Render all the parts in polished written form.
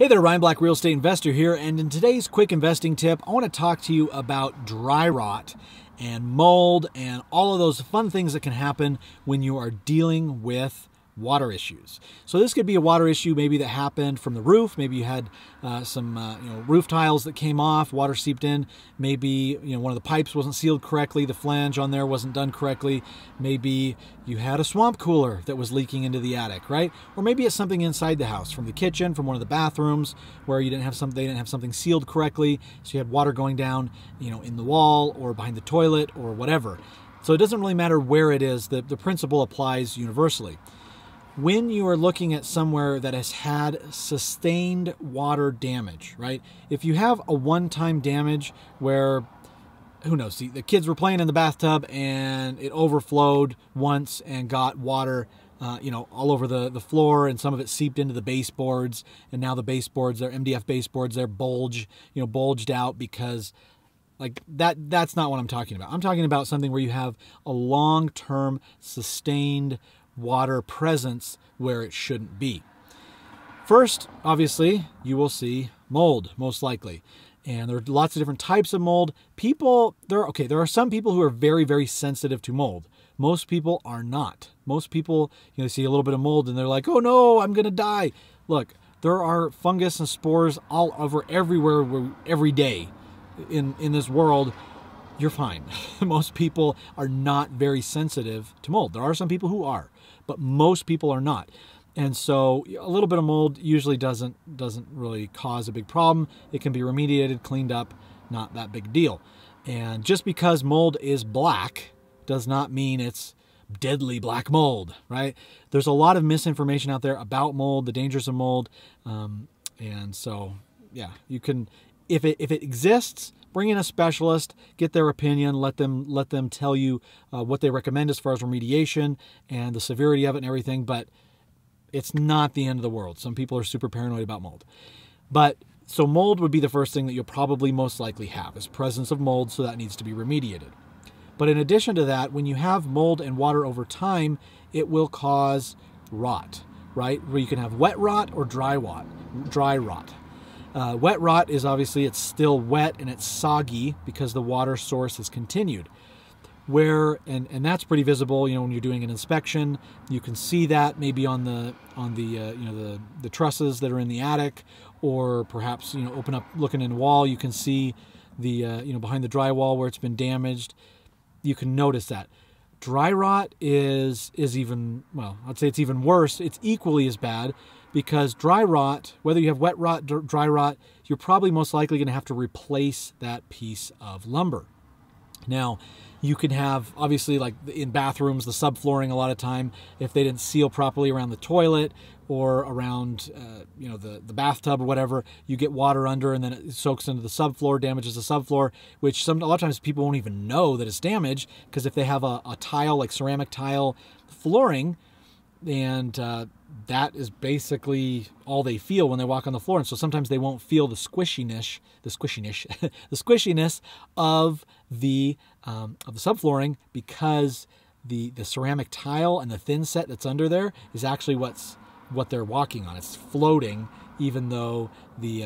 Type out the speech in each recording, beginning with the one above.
Hey there, Ryan Black, real estate investor here, and in today's quick investing tip, I want to talk to you about dry rot and mold and all of those fun things that can happen when you are dealing with water issues. So this could be a water issue maybe that happened from the roof. Maybe you had some roof tiles that came off, water seeped in. Maybe one of the pipes wasn't sealed correctly, the flange on there wasn't done correctly. Maybe you had a swamp cooler that was leaking into the attic, right? Or maybe it's something inside the house, from the kitchen, from one of the bathrooms, where they didn't have something sealed correctly, so you had water going down, in the wall or behind the toilet or whatever. So it doesn't really matter where it is. The principle applies universally. When you are looking at somewhere that has had sustained water damage, right? If you have a one-time damage where, who knows, the kids were playing in the bathtub and it overflowed once and got water, all over the floor, and some of it seeped into the baseboards, and now the baseboards, they're MDF baseboards, they're bulged out because that's not what I'm talking about. I'm talking about something where you have a long-term sustained water presence where it shouldn't be. First, obviously, you will see mold, most likely. And there are lots of different types of mold. There are some people who are very, very sensitive to mold. Most people are not. Most people, see a little bit of mold and they're like, oh no, I'm going to die. Look, there are fungus and spores all over everywhere, every day in this world. You're fine. Most people are not very sensitive to mold. There are some people who are, but most people are not. And so a little bit of mold usually doesn't really cause a big problem. It can be remediated, cleaned up, not that big deal. And just because mold is black does not mean it's deadly black mold, right? There's a lot of misinformation out there about mold, the dangers of mold. And so, yeah, you can, if it exists, bring in a specialist, get their opinion, let them tell you what they recommend as far as remediation and the severity of it and everything, but it's not the end of the world. Some people are super paranoid about mold. So mold would be the first thing that you'll probably most likely have, is presence of mold, so that needs to be remediated. But in addition to that, when you have mold and water over time, it will cause rot, right? Where you can have wet rot or dry rot. Wet rot is obviously it's still wet and it's soggy because the water source has continued. And that's pretty visible. When you're doing an inspection, you can see that maybe on the trusses that are in the attic, or perhaps open up looking in the wall, you can see the behind the drywall where it's been damaged. You can notice that. Dry rot is even, well, I'd say it's even worse. It's equally as bad, because dry rot, whether you have wet rot, dry rot, you're probably most likely going to have to replace that piece of lumber. Now, you can have, obviously, like in bathrooms, the subflooring a lot of time, if they didn't seal properly around the toilet or around, the bathtub or whatever, you get water under and then it soaks into the subfloor, damages the subfloor, which a lot of times people won't even know that it's damaged, because if they have a tile, like ceramic tile flooring, and that is basically all they feel when they walk on the floor. And so sometimes they won't feel the squishiness of the subflooring, because the ceramic tile and the thin set that's under there is actually what they're walking on. It's floating, even though the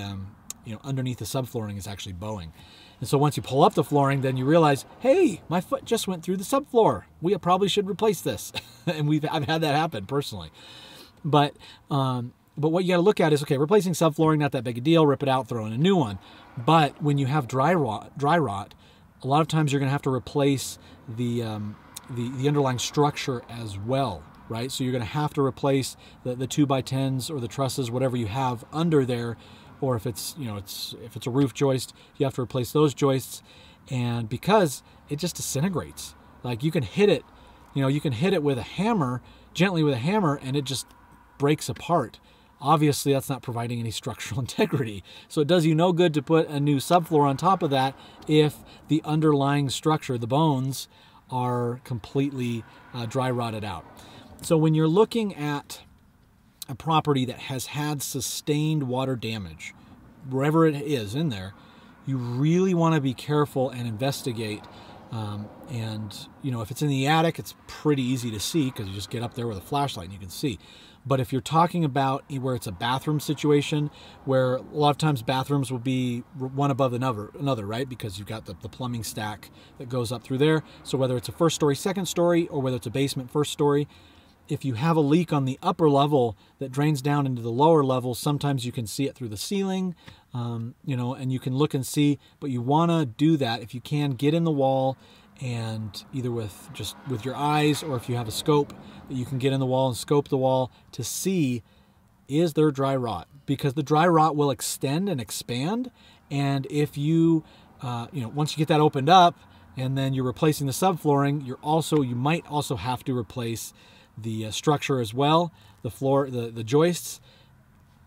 underneath the subflooring is actually bowing. And so once you pull up the flooring, then you realize, hey, my foot just went through the subfloor. We probably should replace this. And I've had that happen personally. But what you got to look at is, okay, replacing subflooring, not that big a deal. Rip it out, throw in a new one. But when you have dry rot, a lot of times you're going to have to replace the underlying structure as well, right? So you're going to have to replace the 2x10s or the trusses, whatever you have under there. Or if it's a roof joist, you have to replace those joists. And because it just disintegrates, like you can hit it, with a hammer, gently with a hammer, and it just breaks apart. Obviously, that's not providing any structural integrity. So it does you no good to put a new subfloor on top of that if the underlying structure, the bones, are completely dry rotted out. So when you're looking at a property that has had sustained water damage, wherever it is in there, you really want to be careful and investigate. And if it's in the attic, it's pretty easy to see because you just get up there with a flashlight and you can see. But if you're talking about where it's a bathroom situation, where a lot of times bathrooms will be one above another, right? Because you've got the plumbing stack that goes up through there. So whether it's a first story, second story, or whether it's a basement, first story, if you have a leak on the upper level that drains down into the lower level, sometimes you can see it through the ceiling, you know, and you can look and see, but you want to do that if you can, get in the wall, and either with your eyes, or if you have a scope that you can get in the wall and scope the wall to see, is there dry rot? Because the dry rot will extend and expand, and if you once you get that opened up and then you're replacing the subflooring, you might also have to replace the structure as well, the floor, the joists.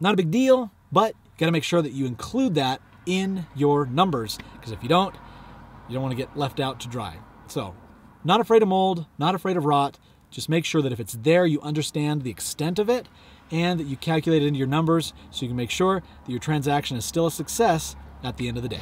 Not a big deal, but you got to make sure that you include that in your numbers, because if you don't want to get left out to dry. So, not afraid of mold, not afraid of rot. Just make sure that if it's there, you understand the extent of it and that you calculate it into your numbers so you can make sure that your transaction is still a success at the end of the day.